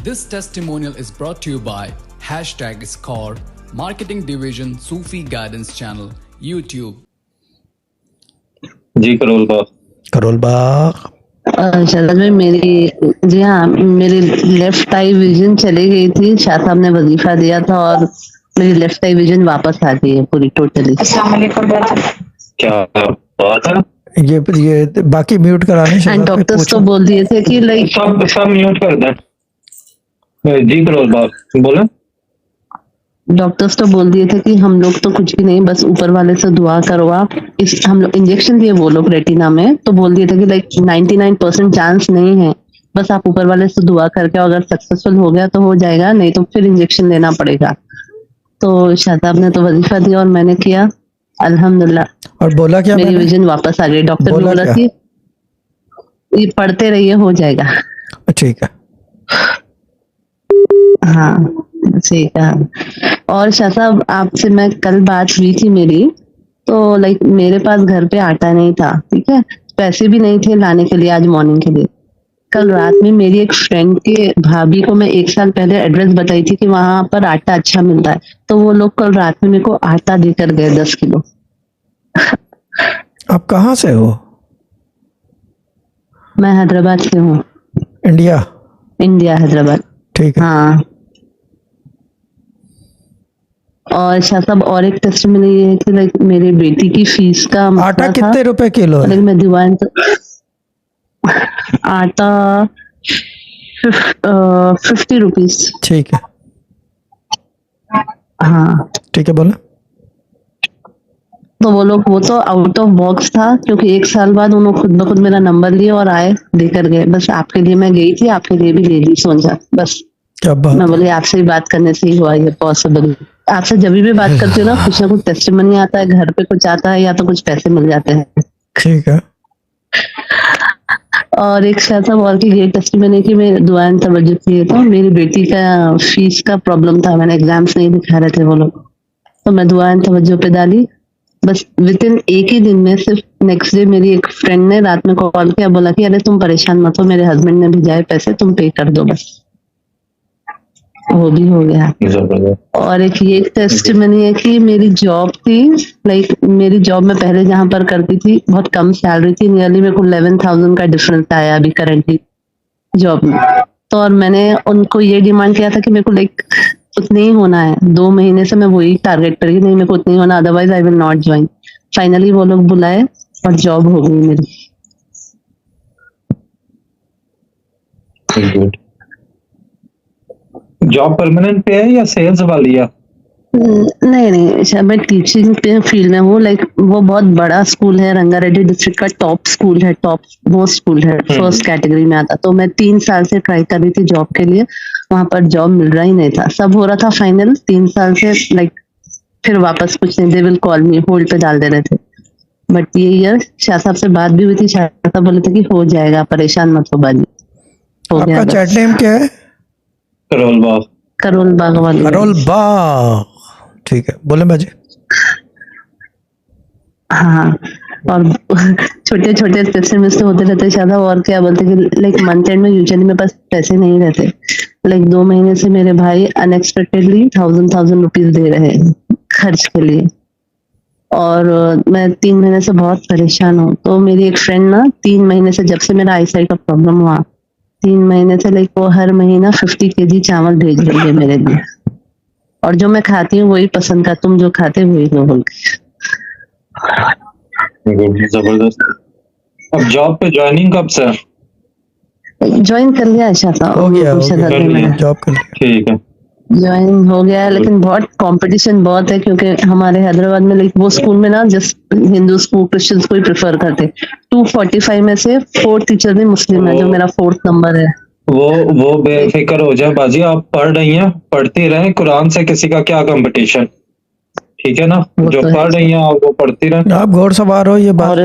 This testimonial is brought to you by #Score, Marketing Division, Sufi Guidance Channel, YouTube. जी करोल बाग शरद में मेरी जी हाँ मेरी left eye vision चली गई थी। शाह साहब ने वजीफा दिया था और मेरी लेफ्ट आई विजन वापस आ गई है पूरी टोटली। क्या बात है? ये बाकी म्यूट कराने एंड डॉक्टर्स तो बोल दिए थे कि लाइक सब म्यूट कर दे। जी करोल बाग बोले। डॉक्टर्स तो बोल दिए थे कि हम लोग तो कुछ भी नहीं, बस ऊपर वाले से दुआ करो आप। इस हम लोग इंजेक्शन दिए वो लोग रेटिना में, तो बोल दिए थे कि लाइक 99% चांस नहीं है, बस आप ऊपर वाले से दुआ करके अगर सक्सेसफुल हो गया तो हो जाएगा, नहीं तो फिर इंजेक्शन लेना पड़ेगा। तो शाहताब ने तो वजीफा दिया और मैंने किया अल्हम्दुलिल्लाह। और बोला क्या? मेरी विजन वापस आ गई। डॉक्टर ने बोला कि ये पढ़ते रहिए हो जाएगा। ठीक है, हाँ ठीक है। और शाह साहब आपसे मैं कल बात हुई थी मेरी, तो लाइक मेरे पास घर पे आटा नहीं था, ठीक है, पैसे भी नहीं थे लाने के लिए आज मॉर्निंग के लिए। कल रात में मेरी एक फ्रेंड के भाभी को मैं 1 साल पहले एड्रेस बताई थी कि वहां पर आटा अच्छा मिलता है, तो वो लोग कल रात में मेरे को आटा देकर गए 10 किलो। आप कहाँ से हो? मैं हैदराबाद से हूँ। इंडिया हैदराबाद। ठीक है। हाँ। और शाह साहब और एक टेस्ट में ये है कि लाइक मेरी बेटी की फीस का आटा कितने रुपए किलो है? मैं दीवान तो आटा 50 रुपीज। ठीक है, हाँ ठीक है, बोला। तो वो तो आउट ऑफ बॉक्स था, क्योंकि 1 साल बाद उन्होंने खुद ब खुद मेरा नंबर लिया और आए देकर गए। बस आपके लिए मैं गई थी, आपके लिए भी ले ली सोचा। बस क्या बात मैं बोली आपसे ही बात करने से ही हुआ ये पॉसिबल। आपसे जब भी बात करती हूँ ना, कुछ ना कुछ टेस्टिमनी आता है, घर पे कुछ आता है या तो कुछ पैसे मिल जाते हैं। ठीक है। और एक शाह साहब और की ये टेस्टिमनी की मैं दुआएं तवज्जो किए तो मेरी बेटी का फीस का प्रॉब्लम था, मैंने एग्जाम्स नहीं दिखा रहे थे वो लोग, तो मैं दुआएं तवज्जो पे डाली। बस विद इन एक ही दिन में सिर्फ नेक्स्ट डे मेरी एक फ्रेंड ने रात में कॉल किया, बोला कि अरे तुम परेशान मत हो, मेरे हस्बैंड ने भेजा है पैसे, तुम पे कर दो बस। वो भी हो गया। और एक ये टेस्टिमनी है कि मेरी जॉब थी, लाइक मेरी जॉब में पहले जहां पर करती थी बहुत कम सैलरी थी, नियरली मेरे को 11,000 का डिफरेंस आया अभी करंटली जॉब में। तो और मैंने उनको ये डिमांड किया था कि मेरे को लाइक उतने ही होना है। 2 महीने से मैं वही टारगेट पर, नहीं मेरे को उतने ही होना, otherwise I will not join. Finally वो लोग बुलाए और जॉब हो गई मेरी। जॉब परमानेंट पे है या सेल्स वाली है? नहीं मैं टीचिंग पे फील्ड में हूँ। लाइक वो बहुत बड़ा स्कूल है, रंगारेड्डी डिस्ट्रिक्ट का टॉप स्कूल है, टॉप मोस्ट स्कूल है, फर्स्ट कैटेगरी में आता। तो मैं 3 साल से ट्राई कर रही थी जॉब के लिए, वहां पर जॉब मिल रहा ही नहीं था। सब हो रहा था फाइनल 3 साल से, लाइक फिर वापस कुछ नहीं, they will call me, hold पे डाल दे रहे थे। बट ये ईयर शाह साहब से बात भी हुई थी, शाह साहब बोले थे कि हो जाएगा, परेशान मत हो बाजी। हो गया। आपका चैट नेम क्या है? करोल बाग वाली। करोल बाग, ठीक है, बोले बाजी। हाँ। और छोटे छोटे पैसे मिस होते रहते शायद। और क्या बोलते कि लाइक मंथ एंड में यूजुअली मेरे पास पैसे नहीं रहते। लाइक 2 महीने से मेरे भाई अनएक्सपेक्टेडली 1000 रुपीज दे रहे हैं खर्च के लिए, और मैं 3 महीने से बहुत परेशान हूँ। तो मेरी एक फ्रेंड ना 3 महीने से, जब से मेरा आई साइड का प्रॉब्लम हुआ, 3 महीने से लाइक वो हर महीना 50 kg चावल भेज रही है मेरे लिए, और जो मैं खाती हूँ वही पसंद का, तुम जो खाते वही लो बोल के। जबरदस्त। अब जॉब पे ज्वाइनिंग कब से? ज्वाइन कर लिया अच्छा था, हो गया जॉब कर लिया। ठीक है, ज्वाइन हो गया है, लेकिन बहुत कंपटीशन बहुत है, क्योंकि हमारे हैदराबाद में लाइक वो स्कूल में ना जस्ट हिंदू स्कूल क्रिश्चियंस को ही प्रेफर करते। 245 में से 4 टीचर भी मुस्लिम है, जो मेरा 4th नंबर है। वो बेफिक्र हो जाए बाजी, आप पढ़ रही हैं, पढ़ती रहें। कुरान से किसी का क्या कंपटीशन, ठीक है ना? जो पढ़ रही हैं आप वो पढ़ती रहें। आप घोड़सवार हो, ये बात।